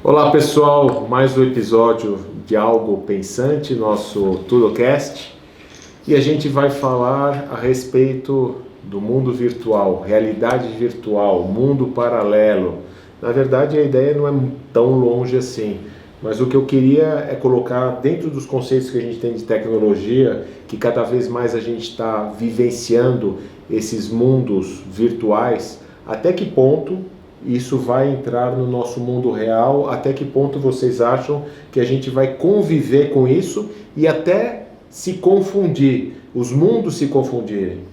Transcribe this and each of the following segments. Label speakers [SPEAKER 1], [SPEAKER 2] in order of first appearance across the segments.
[SPEAKER 1] Olá pessoal, mais um episódio de Algo Pensante, nosso TudoCast, e a gente vai falar a respeito do mundo virtual, realidade virtual, mundo paralelo. Na verdade a ideia não é tão longe assim, mas o que eu queria é colocar dentro dos conceitos que a gente tem de tecnologia, que cada vez mais a gente está vivenciando esses mundos virtuais, até que ponto isso vai entrar no nosso mundo real, até que ponto vocês acham que a gente vai conviver com isso e até se confundir, os mundos se confundirem?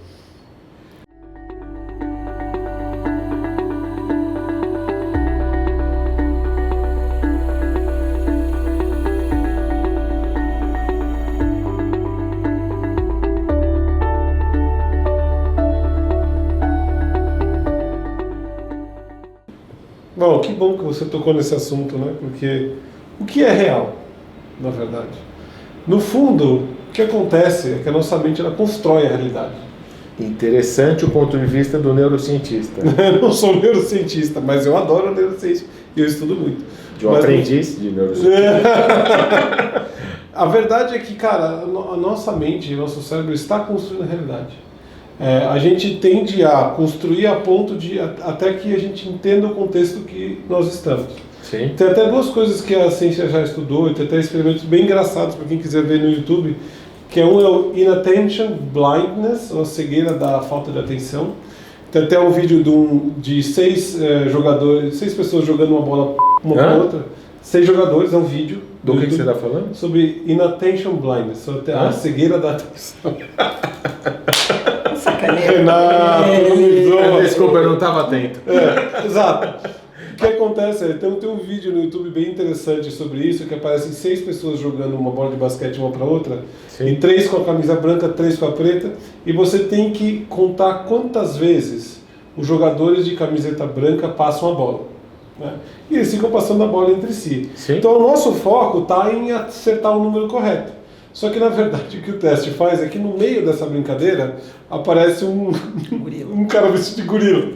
[SPEAKER 2] Bom, que bom que você tocou nesse assunto, né? Porque o que é real, na verdade? No fundo, o que acontece é que a nossa mente ela constrói a realidade.
[SPEAKER 1] Interessante o ponto de vista do neurocientista.
[SPEAKER 2] Eu não sou neurocientista, mas eu adoro neurociência e eu estudo muito.
[SPEAKER 1] De um aprendiz de neurocientista.
[SPEAKER 2] A verdade é que, cara, a nossa mente, o nosso cérebro está construindo a realidade. A gente tende a construir a ponto de até que a gente entenda o contexto que nós estamos.
[SPEAKER 1] Sim.
[SPEAKER 2] Tem até duas coisas que a ciência já estudou, e tem até experimentos bem engraçados para quem quiser ver no YouTube, que um é o Inattention Blindness, ou a cegueira da falta de atenção. Tem até um vídeo de seis pessoas jogando uma bola uma para outra. 6 jogadores, é um vídeo.
[SPEAKER 1] Do que você está falando?
[SPEAKER 2] Sobre Inattention Blindness, sobre a cegueira da atenção. Renato,
[SPEAKER 1] desculpa, eu não estava atento.
[SPEAKER 2] Exato. O que acontece tem um vídeo no YouTube bem interessante sobre isso, que aparecem 6 pessoas jogando uma bola de basquete uma para outra,
[SPEAKER 1] Sim.
[SPEAKER 2] E 3 com a camisa branca, 3 com a preta, e você tem que contar quantas vezes os jogadores de camiseta branca passam a bola, né? E eles ficam passando a bola entre si.
[SPEAKER 1] Sim.
[SPEAKER 2] Então o nosso foco está em acertar o número correto. Só que na verdade o que o teste faz é que no meio dessa brincadeira aparece um cara vestido de gorila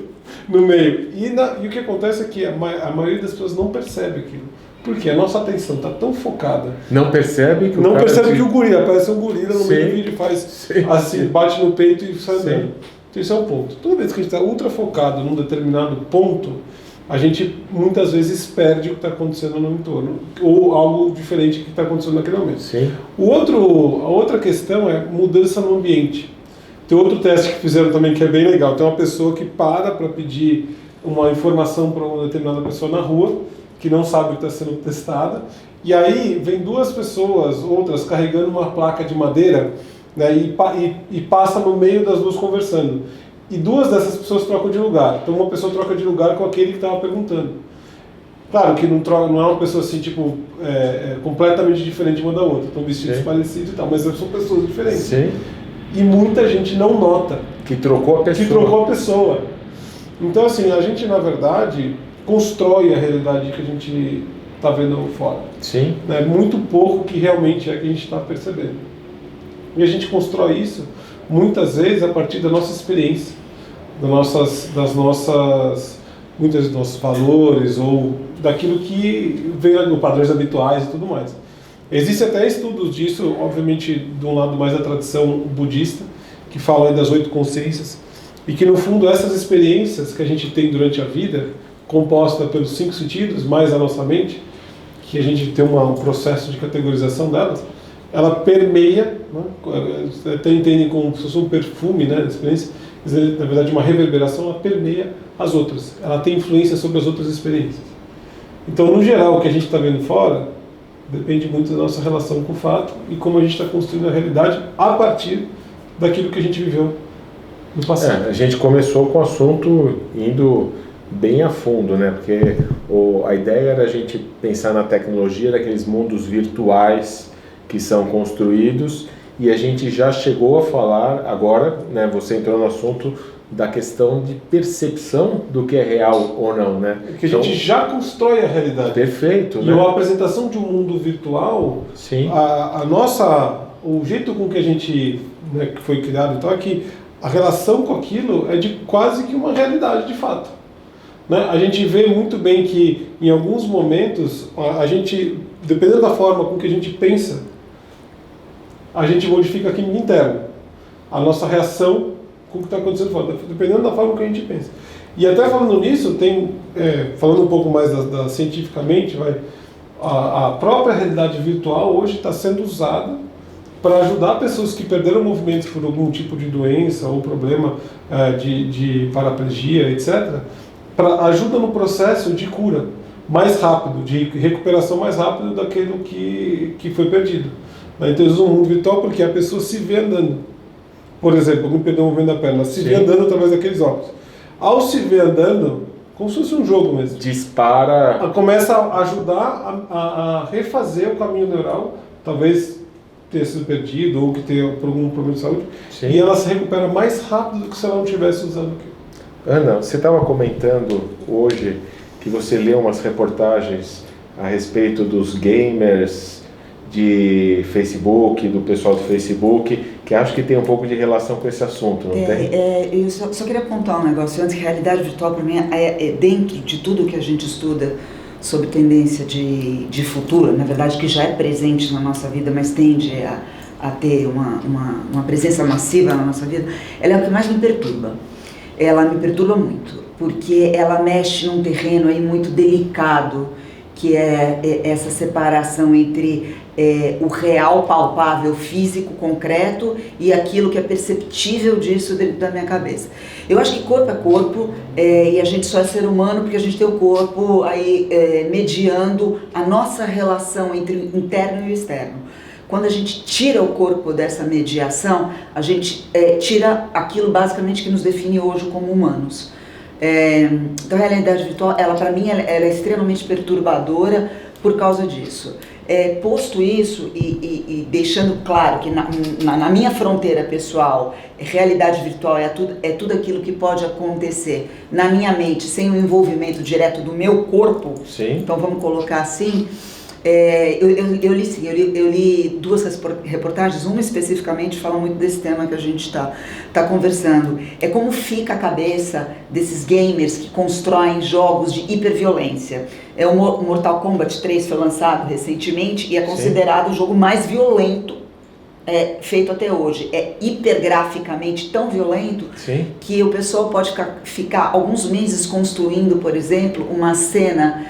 [SPEAKER 2] no meio. E o que acontece é que a maioria das pessoas não percebe aquilo. Porque a nossa atenção está tão focada.
[SPEAKER 1] Não percebe que
[SPEAKER 2] que o gorila, aparece um gorila no meio do vídeo e faz assim, bate no peito e sai andando. Então isso é um ponto. Toda vez que a gente está ultra focado num determinado ponto, a gente muitas vezes perde o que está acontecendo no entorno, ou algo diferente que está acontecendo naquele momento.
[SPEAKER 1] Sim.
[SPEAKER 2] A outra questão é mudança no ambiente. Tem outro teste que fizeram também que é bem legal. Tem uma pessoa que para pedir uma informação para uma determinada pessoa na rua, que não sabe o que está sendo testada, e aí vem 2 pessoas, outras, carregando uma placa de madeira, né, e passa no meio das 2 conversando. E 2 dessas pessoas trocam de lugar. Então uma pessoa troca de lugar com aquele que estava perguntando. Claro que não é uma pessoa assim, tipo, completamente diferente uma da outra. Estão vestidos parecidos e tal, mas são pessoas diferentes.
[SPEAKER 1] Sim.
[SPEAKER 2] E muita gente não nota.
[SPEAKER 1] Que trocou a pessoa.
[SPEAKER 2] Então assim, a gente na verdade constrói a realidade que a gente está vendo fora.
[SPEAKER 1] Sim.
[SPEAKER 2] É muito pouco que realmente é que a gente está percebendo. E a gente constrói isso muitas vezes a partir da nossa experiência, muitos dos nossos valores ou daquilo que vem no padrões habituais e tudo mais. Existem até estudos disso, obviamente, de um lado mais da tradição budista, que fala aí das 8 consciências, e que no fundo essas experiências que a gente tem durante a vida, composta pelos 5 sentidos, mais a nossa mente, que a gente tem um processo de categorização delas, ela permeia, né? Até entendem como se fosse um perfume, né, a experiência, na verdade uma reverberação, ela permeia as outras, ela tem influência sobre as outras experiências. Então, no geral, o que a gente está vendo fora depende muito da nossa relação com o fato e como a gente está construindo a realidade a partir daquilo que a gente viveu no passado.
[SPEAKER 1] A gente começou com o assunto indo bem a fundo, né? Porque a ideia era a gente pensar na tecnologia daqueles mundos virtuais que são construídos, e a gente já chegou a falar agora, né? Você entrou no assunto da questão de percepção do que é real ou não, né?
[SPEAKER 2] Que a gente já constrói a realidade.
[SPEAKER 1] Perfeito,
[SPEAKER 2] e
[SPEAKER 1] né?
[SPEAKER 2] a apresentação de um mundo virtual,
[SPEAKER 1] sim,
[SPEAKER 2] o jeito com que a gente, né, que foi criado, então, é que a relação com aquilo é de quase que uma realidade de fato. né? A gente vê muito bem que em alguns momentos a gente, dependendo da forma com que a gente pensa, a gente modifica a química interna, a nossa reação com o que está acontecendo fora, dependendo da forma que a gente pensa. E até falando nisso, falando um pouco mais cientificamente, a própria realidade virtual hoje está sendo usada para ajudar pessoas que perderam movimentos por algum tipo de doença ou problema de paraplegia, etc., para ajuda no processo de cura mais rápido, de recuperação mais rápido daquilo que foi perdido. Então eles usam o mundo virtual porque a pessoa se vê andando. Por exemplo, me perdeu o movimento da perna, se vê andando através daqueles óculos. Ao se ver andando, como se fosse um jogo mesmo,
[SPEAKER 1] dispara,
[SPEAKER 2] começa a ajudar a refazer o caminho neural, talvez ter sido perdido ou que tenha algum problema de saúde, e ela se recupera mais rápido do que se ela não estivesse usando aquilo.
[SPEAKER 1] Ana, você estava comentando hoje que você leu umas reportagens a respeito dos gamers de Facebook, do pessoal do Facebook, que acho que tem um pouco de relação com esse assunto, não tem?
[SPEAKER 3] Eu só queria apontar um negócio antes, que a realidade virtual para mim é dentro de tudo que a gente estuda sobre tendência de futuro, na verdade que já é presente na nossa vida, mas tende a ter uma presença massiva na nossa vida, ela é o que mais me perturba. Ela me perturba muito, porque ela mexe num terreno aí muito delicado, que é essa separação entre o real, palpável, físico, concreto e aquilo que é perceptível disso dentro da minha cabeça. Eu acho que corpo é corpo e a gente só é ser humano porque a gente tem o corpo aí mediando a nossa relação entre o interno e o externo. Quando a gente tira o corpo dessa mediação, a gente tira aquilo basicamente que nos define hoje como humanos. Então a realidade virtual, ela para mim, ela é extremamente perturbadora por causa disso. Posto isso e deixando claro que na minha fronteira pessoal, realidade virtual é tudo aquilo que pode acontecer na minha mente sem o envolvimento direto do meu corpo.
[SPEAKER 1] Sim.
[SPEAKER 3] Então vamos colocar assim. Eu li duas reportagens, uma especificamente fala muito desse tema que a gente está conversando. É como fica a cabeça desses gamers que constroem jogos de hiperviolência. O Mortal Kombat 3 foi lançado recentemente e é considerado o jogo mais violento feito até hoje. É hipergraficamente tão violento que o pessoal pode ficar alguns meses construindo, por exemplo, uma cena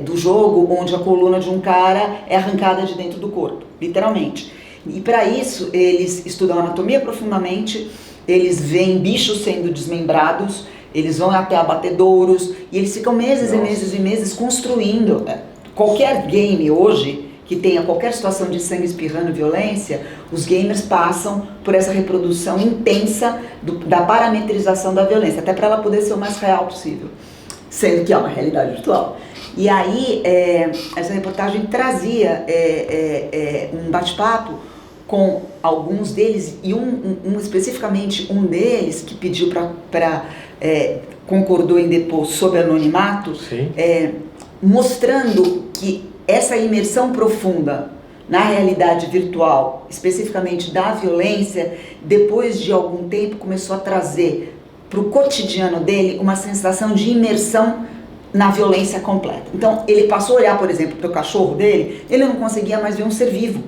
[SPEAKER 3] do jogo onde a coluna de um cara é arrancada de dentro do corpo, literalmente. E para isso eles estudam anatomia profundamente, eles veem bichos sendo desmembrados, eles vão até abatedouros e eles ficam meses e meses e meses construindo. Qualquer game hoje que tenha qualquer situação de sangue espirrando, violência, os gamers passam por essa reprodução intensa da parametrização da violência, até para ela poder ser o mais real possível, sendo que é uma realidade virtual. E aí, essa reportagem trazia um bate-papo com alguns deles, e especificamente um deles que pediu concordou em depor sob anonimato, mostrando que essa imersão profunda na realidade virtual, especificamente da violência, depois de algum tempo começou a trazer para o cotidiano dele uma sensação de imersão na violência completa. Então ele passou a olhar, por exemplo, para o cachorro dele, ele não conseguia mais ver um ser vivo,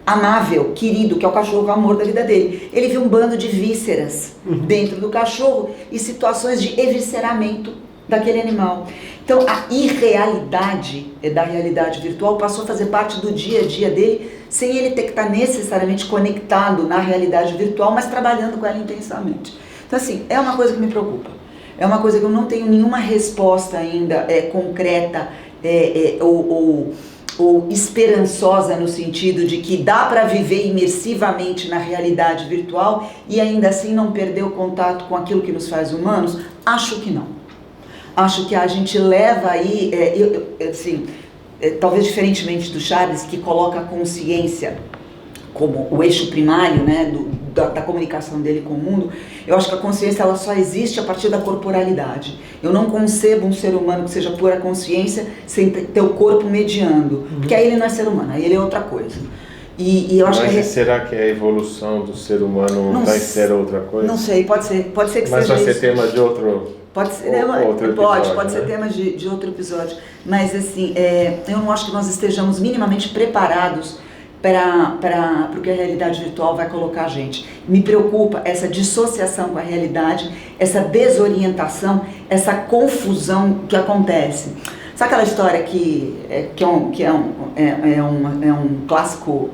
[SPEAKER 3] amável, querido, que é o cachorro, o amor da vida dele. Ele viu um bando de vísceras dentro do cachorro e situações de evisceramento daquele animal. Então a irrealidade da realidade virtual passou a fazer parte do dia a dia dele, sem ele ter que estar necessariamente conectado na realidade virtual, mas trabalhando com ela intensamente. Então assim, é uma coisa que me preocupa, é uma coisa que eu não tenho nenhuma resposta ainda concreta ou esperançosa, no sentido de que dá para viver imersivamente na realidade virtual e ainda assim não perder o contato com aquilo que nos faz humanos. Acho que não. Acho que a gente leva aí, talvez diferentemente do Charles, que coloca a consciência como o eixo primário, né, da comunicação dele com o mundo, eu acho que a consciência ela só existe a partir da corporalidade. Eu não concebo um ser humano que seja pura consciência sem ter o corpo mediando, porque aí ele não é ser humano, aí ele é outra coisa. E eu acho
[SPEAKER 1] será que a evolução do ser humano vai ser outra coisa?
[SPEAKER 3] Não sei, pode ser que
[SPEAKER 1] mas
[SPEAKER 3] seja isso.
[SPEAKER 1] Mas vai ser tema de outro
[SPEAKER 3] Pode ser, pode ser tema de outro episódio. Mas assim, eu não acho que nós estejamos minimamente preparados para o que a realidade virtual vai colocar a gente. Me preocupa essa dissociação com a realidade, essa desorientação, essa confusão que acontece. Sabe aquela história que é um clássico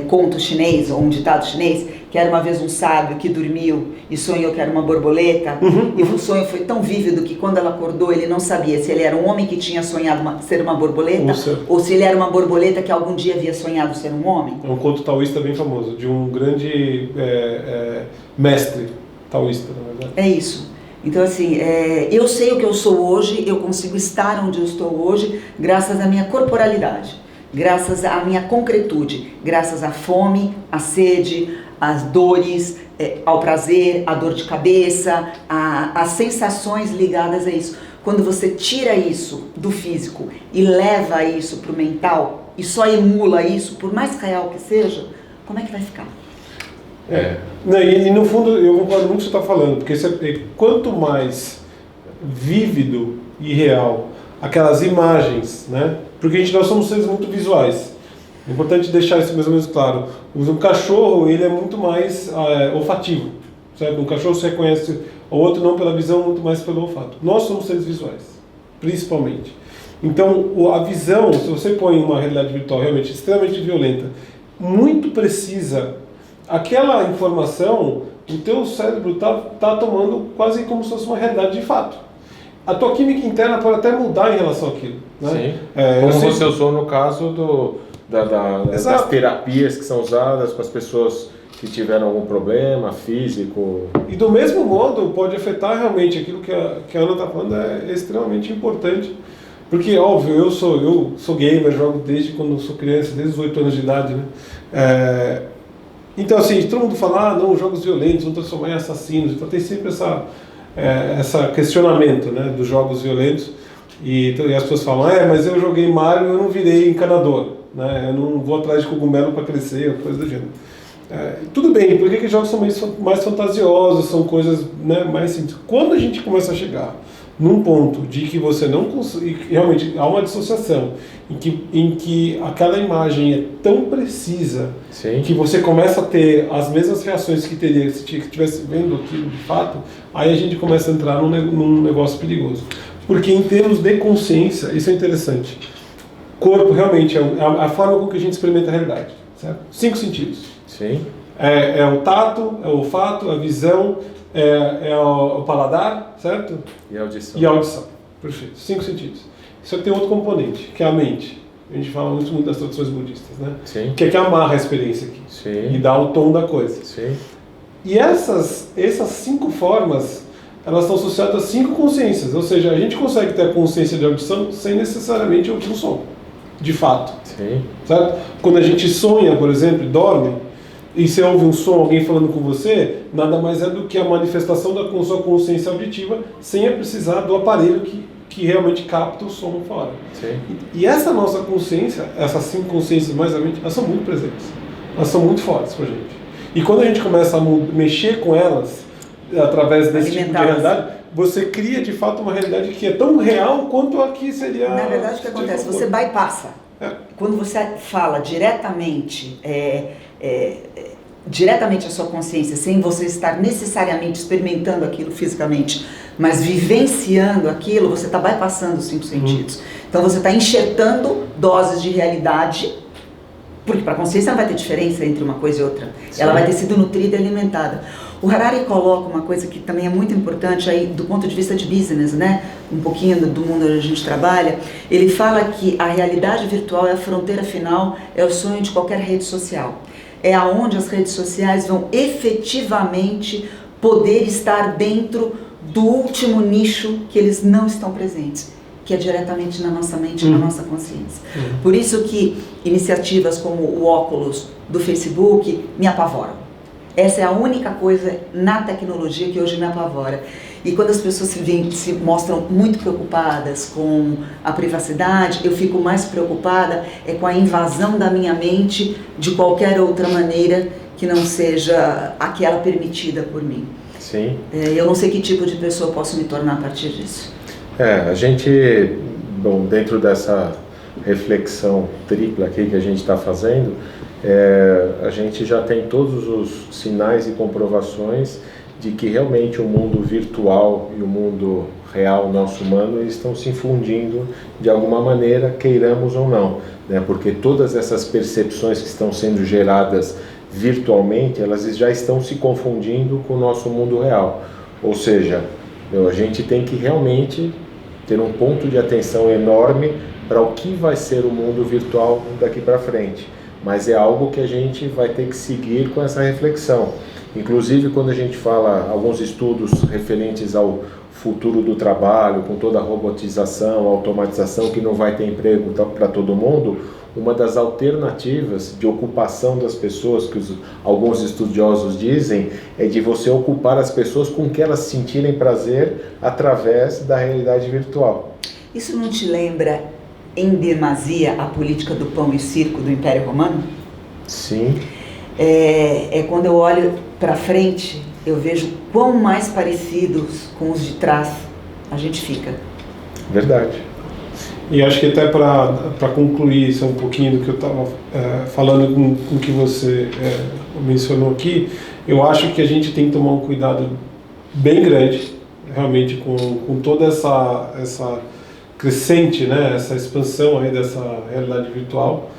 [SPEAKER 3] conto chinês, ou um ditado chinês, que era uma vez um sábio que dormiu e sonhou que era uma borboleta, e o sonho foi tão vívido que quando ela acordou ele não sabia se ele era um homem que tinha sonhado ser uma borboleta, ou se ele era uma borboleta que algum dia havia sonhado ser um homem.
[SPEAKER 2] É um conto taoísta bem famoso, de um grande mestre taoísta, na verdade.
[SPEAKER 3] É isso. Então, assim, eu sei o que eu sou hoje, eu consigo estar onde eu estou hoje graças à minha corporalidade, graças à minha concretude, graças à fome, à sede, às dores, ao prazer, à dor de cabeça, às sensações ligadas a isso. Quando você tira isso do físico e leva isso para o mental e só emula isso, por mais real que seja, como é que vai ficar?
[SPEAKER 2] E no fundo eu concordo muito com o que você está falando, porque quanto mais vívido e real aquelas imagens, né? Porque nós somos seres muito visuais. É importante deixar isso mais ou menos claro. Um cachorro, ele é muito mais olfativo, certo? Um cachorro se reconhece, o outro não pela visão, muito mais pelo olfato. Nós somos seres visuais, principalmente. Então, a visão, se você põe uma realidade virtual realmente extremamente violenta, muito precisa, aquela informação, o teu cérebro tá tomando quase como se fosse uma realidade de fato. A tua química interna pode até mudar em relação àquilo. Né?
[SPEAKER 1] Sim. Como você usou no caso das terapias que são usadas com as pessoas que tiveram algum problema físico.
[SPEAKER 2] E do mesmo modo pode afetar realmente aquilo que a Ana está falando, é extremamente importante. Porque, óbvio, eu sou gamer, jogo desde quando eu sou criança, desde os 8 anos de idade. Né? Então, assim, todo mundo fala, não, jogos violentos vão transformar em assassinos. Então tem sempre esse questionamento, né, dos jogos violentos. E as pessoas falam, mas eu joguei Mario e eu não virei encanador. Né? Eu não vou atrás de cogumelo para crescer, ou coisa do gênero. Tudo bem, por que jogos são mais fantasiosos, são coisas, né, mais simples? Quando a gente começa a chegar num ponto de que você não consegue, realmente há uma dissociação, em que aquela imagem é tão precisa, sim, que você começa a ter as mesmas reações que teria se estivesse vendo aquilo de fato, aí a gente começa a entrar num negócio perigoso. Porque em termos de consciência, isso é interessante. Corpo realmente é a forma com que a gente experimenta a realidade, certo? 5 sentidos.
[SPEAKER 1] Sim.
[SPEAKER 2] É o tato, é o olfato, a visão, é o paladar, certo?
[SPEAKER 1] E a audição.
[SPEAKER 2] E a audição. Perfeito. 5 sentidos. Só que tem outro componente, que é a mente. A gente fala muito das tradições budistas, né?
[SPEAKER 1] Sim.
[SPEAKER 2] Que é que amarra a experiência aqui.
[SPEAKER 1] Sim.
[SPEAKER 2] E dá o tom da coisa.
[SPEAKER 1] Sim.
[SPEAKER 2] E essas 5 formas, elas estão associadas a 5 consciências. Ou seja, a gente consegue ter a consciência de audição sem necessariamente ouvir um som. De fato.
[SPEAKER 1] Sim.
[SPEAKER 2] Certo? Quando a gente sonha, por exemplo, e dorme, e você ouve um som, alguém falando com você, nada mais é do que a manifestação da sua consciência auditiva, sem precisar do aparelho que realmente capta o som fora.
[SPEAKER 1] Sim.
[SPEAKER 2] E essa nossa consciência, essas 5 consciências mais ou menos, elas são muito presentes. Elas são muito fortes pra gente. E quando a gente começa a mexer com elas, através desse tipo de realidade, você cria de fato uma realidade que é tão real quanto a que seria...
[SPEAKER 3] Na verdade, o que acontece? Você bypassa. Quando você fala diretamente a sua consciência, sem você estar necessariamente experimentando aquilo fisicamente, mas vivenciando aquilo, você está bypassando os 5 sentidos. Então você está enxertando doses de realidade, porque para a consciência não vai ter diferença entre uma coisa e outra. Sim. Ela vai ter sido nutrida e alimentada. O Harari coloca uma coisa que também é muito importante aí do ponto de vista de business, né? Um pouquinho do mundo onde a gente trabalha. Ele fala que a realidade virtual é a fronteira final, é o sonho de qualquer rede social. É aonde as redes sociais vão efetivamente poder estar dentro do último nicho que eles não estão presentes, que é diretamente na nossa mente, na nossa consciência. Por isso que iniciativas como o óculos do Facebook me apavoram. Essa é a única coisa na tecnologia que hoje me apavora. E quando as pessoas se mostram muito preocupadas com a privacidade, eu fico mais preocupada com a invasão da minha mente de qualquer outra maneira que não seja aquela permitida por mim.
[SPEAKER 1] Sim.
[SPEAKER 3] Eu não sei que tipo de pessoa eu posso me tornar a partir disso.
[SPEAKER 1] A gente, bom, dentro dessa reflexão tripla aqui que a gente está fazendo, a gente já tem todos os sinais e comprovações de que realmente o mundo virtual e o mundo real, nosso humano, estão se fundindo de alguma maneira, queiramos ou não, né? Porque todas essas percepções que estão sendo geradas virtualmente, elas já estão se confundindo com o nosso mundo real. Ou seja, a gente tem que realmente ter um ponto de atenção enorme para o que vai ser o mundo virtual daqui para frente. Mas é algo que a gente vai ter que seguir com essa reflexão. Inclusive, quando a gente fala alguns estudos referentes ao futuro do trabalho, com toda a robotização, a automatização, que não vai ter emprego para todo mundo, uma das alternativas de ocupação das pessoas, que alguns estudiosos dizem, é de você ocupar as pessoas com que elas sentirem prazer através da realidade virtual.
[SPEAKER 3] Isso não te lembra, em demasia, a política do pão e circo do Império Romano?
[SPEAKER 1] Sim.
[SPEAKER 3] Quando eu olho para frente, eu vejo quão mais parecidos com os de trás a gente fica.
[SPEAKER 1] Verdade.
[SPEAKER 2] E acho que até para concluir isso um pouquinho do que eu estava falando com o que você mencionou aqui, eu acho que a gente tem que tomar um cuidado bem grande, realmente, com toda essa crescente, né, essa expansão aí dessa realidade virtual.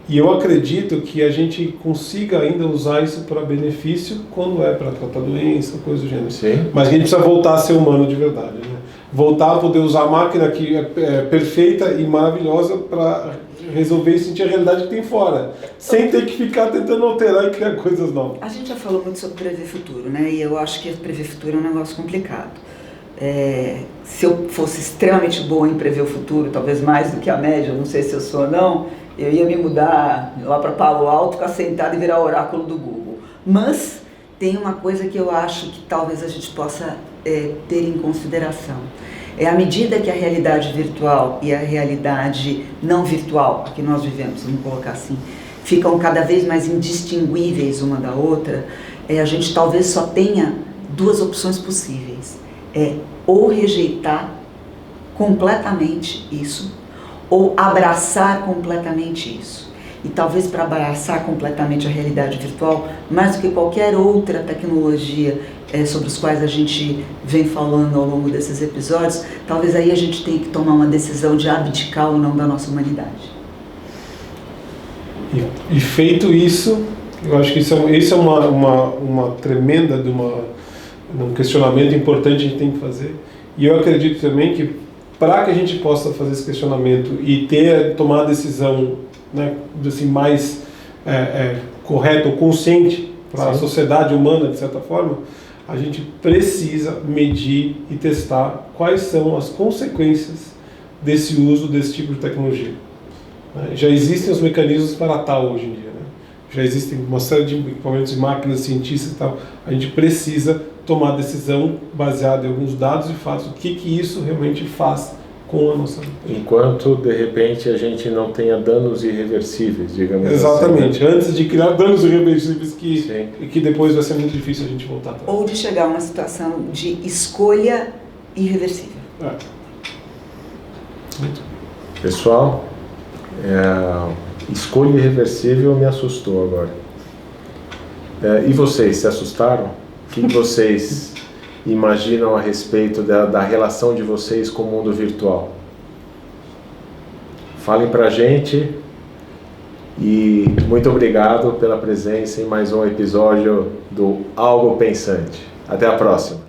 [SPEAKER 2] E eu acredito que a gente consiga ainda usar isso para benefício quando é para tratar doença, coisa do gênero.
[SPEAKER 1] Sim.
[SPEAKER 2] Mas a gente precisa voltar a ser humano de verdade, né? Voltar a poder usar a máquina que é perfeita e maravilhosa para resolver e sentir a realidade que tem fora, sem ter que ficar tentando alterar e criar coisas novas.
[SPEAKER 3] A gente já falou muito sobre prever futuro, né? E eu acho que prever futuro é um negócio complicado. Se eu fosse extremamente boa em prever o futuro, talvez mais do que a média, não sei se eu sou ou não, eu ia me mudar lá para Palo Alto, ficar sentado e virar oráculo do Google. Mas tem uma coisa que eu acho que talvez a gente possa ter em consideração. À medida que a realidade virtual e a realidade não virtual, a que nós vivemos, vamos colocar assim, ficam cada vez mais indistinguíveis uma da outra, a gente talvez só tenha duas opções possíveis. Ou rejeitar completamente isso, ou abraçar completamente isso. E talvez para abraçar completamente a realidade virtual, mais do que qualquer outra tecnologia sobre os quais a gente vem falando ao longo desses episódios, talvez aí a gente tenha que tomar uma decisão de abdicar ou não da nossa humanidade.
[SPEAKER 2] E feito isso, eu acho que isso é uma tremenda um questionamento importante que a gente tem que fazer. E eu acredito também que para que a gente possa fazer esse questionamento e tomar a decisão, né, assim, mais correta ou consciente para a sociedade humana, de certa forma, a gente precisa medir e testar quais são as consequências desse uso desse tipo de tecnologia. Já existem os mecanismos para tal hoje em dia, né? Já existem uma série de equipamentos de máquinas, cientistas e tal. A gente precisa tomar decisão baseada em alguns dados e fatos, o que isso realmente faz com a nossa vida.
[SPEAKER 1] Enquanto, de repente, a gente não tenha danos irreversíveis, digamos
[SPEAKER 2] Exatamente,
[SPEAKER 1] assim, né?
[SPEAKER 2] Antes de criar danos irreversíveis que depois vai ser muito difícil a gente voltar atrás.
[SPEAKER 3] Ou de chegar a uma situação de escolha irreversível.
[SPEAKER 1] Pessoal, escolha irreversível me assustou agora. E vocês, se assustaram? O que vocês imaginam a respeito da relação de vocês com o mundo virtual? Falem pra gente e muito obrigado pela presença em mais um episódio do Algo Pensante. Até a próxima!